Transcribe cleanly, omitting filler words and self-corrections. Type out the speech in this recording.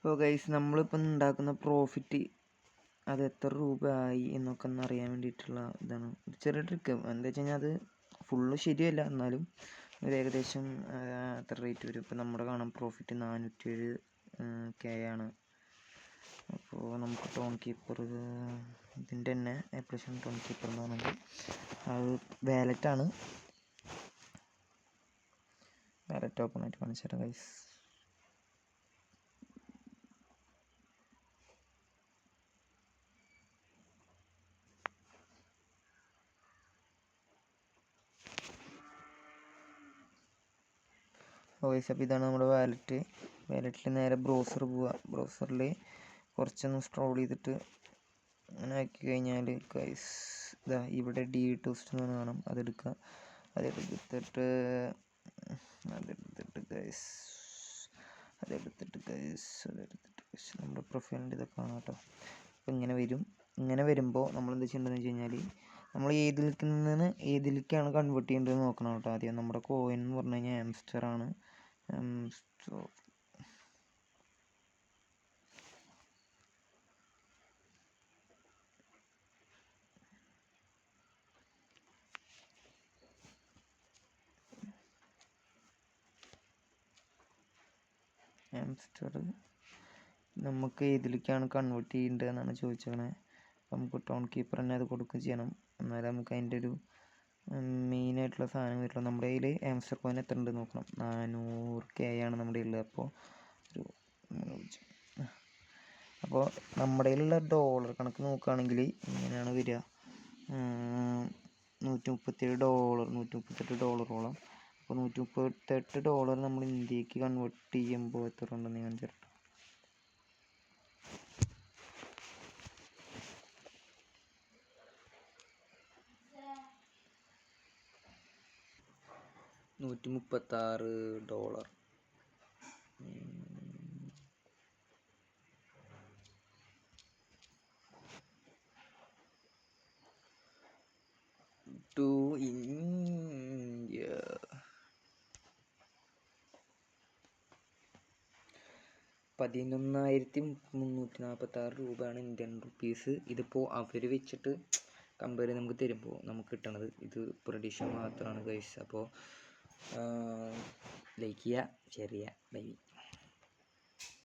അപ്പോൾ ഗൈസ് നമ്മളിപ്പം ഉണ്ടാക്കുന്ന പ്രോഫിറ്റ് അത് എത്ര രൂപ ആയി എന്നൊക്കെ ഒന്ന് അറിയാൻ വേണ്ടിയിട്ടുള്ള ഇതാണ്. ചെറിയ ട്രിക്ക്. എന്താ വെച്ച് കഴിഞ്ഞാൽ അത് ഫുള്ള് ശരിയല്ല, എന്നാലും ഒരു ഏകദേശം എത്ര റേറ്റ് വരും. ഇപ്പോൾ നമ്മുടെ കാണാം പ്രോഫിറ്റ് 407K ആണ്. അപ്പോൾ നമുക്ക് ടോൺ കീപ്പർ ഇതിൻ്റെ തന്നെ ആപ്ലിക്കേഷൻ ടോൺ കീപ്പർ എന്ന് പറഞ്ഞാൽ അത് വാലറ്റാണ്. വാലറ്റ് ഓപ്പൺ ആയിട്ട് കാണിച്ചു തരാം ഗൈസ്. ഗൈസ് അപ്പോൾ ഇതാണ് നമ്മുടെ വാലറ്റിൽ നേരെ ബ്രൗസർ പോവുക. ബ്രൗസറിൽ കുറച്ചൊന്ന് സ്ക്രോൾ ചെയ്തിട്ട് അങ്ങനെ ആക്കി കഴിഞ്ഞാൽ ഗൈസ് ഇതാ ഇവിടെ DToast എന്ന് കാണാം. അതെടുക്കുക. അതെടുത്തിട്ട് നമ്മുടെ പ്രൊഫൈലിൻ്റെ ഇതൊക്കെ കാണാം കേട്ടോ. അപ്പോൾ ഇങ്ങനെ വരും. ഇങ്ങനെ വരുമ്പോൾ നമ്മൾ എന്താ ചെയ്യേണ്ടതെന്ന് വെച്ച് കഴിഞ്ഞാൽ നമ്മൾ ഏതിലേക്ക് നിന്ന് ഏതിലേക്കാണ് കൺവേർട്ട് ചെയ്യേണ്ടതെന്ന് നോക്കണം കേട്ടോ. ആദ്യം നമ്മുടെ കോയിൻ എന്ന് പറഞ്ഞു കഴിഞ്ഞാൽ ഹാംസ്റ്റർ ആണ്. ഹാംസ്റ്റർ നമുക്ക് ഏതിലേക്കാണ് കൺവേർട്ട് ചെയ്യേണ്ടതെന്നാണ് ചോദിച്ചത്. നമുക്ക് ടോൺ കീപ്പർ തന്നെ അത് കൊടുക്കുകയും ചെയ്യണം. എന്നാലും നമുക്ക് അതിൻ്റെ ഒരു മെയിനായിട്ടുള്ള സാധനം വരുള്ളൂ. നമ്മുടെ കയ്യിൽ ഹാംസ്റ്റർ കോയിൻ എത്ര ഉണ്ട് നോക്കണം. 400K ആണ് നമ്മുടെ ഉള്ളത്. അപ്പോൾ നമ്മുടെ കയ്യിലുള്ള ഡോളർ കണക്ക് നോക്കുകയാണെങ്കിൽ ഇങ്ങനെയാണ് വരിക. $138. അപ്പോൾ $138 നമ്മൾ ഇന്ത്യക്ക് കൺവേർട്ട് ചെയ്യുമ്പോൾ എത്ര ഉണ്ടെന്ന് ഞാൻ ചേർത്ത്. $136. ടു ഇന്ത്യ 11,346 രൂപയാണ് ഇന്ത്യൻ റുപ്പീസ്. ഇതിപ്പോൾ അവർ വെച്ചിട്ട് കമ്പയർ ചെയ്ത് നമുക്ക് തരുമ്പോൾ നമുക്ക് കിട്ടണത് ഇത് പ്രഡിഷൻ മാത്രമാണ് ഗൈസ്. അപ്പോൾ ലൈക്ക് ചെയ്യുക, ഷെയർ ചെയ്യുക, ബൈ.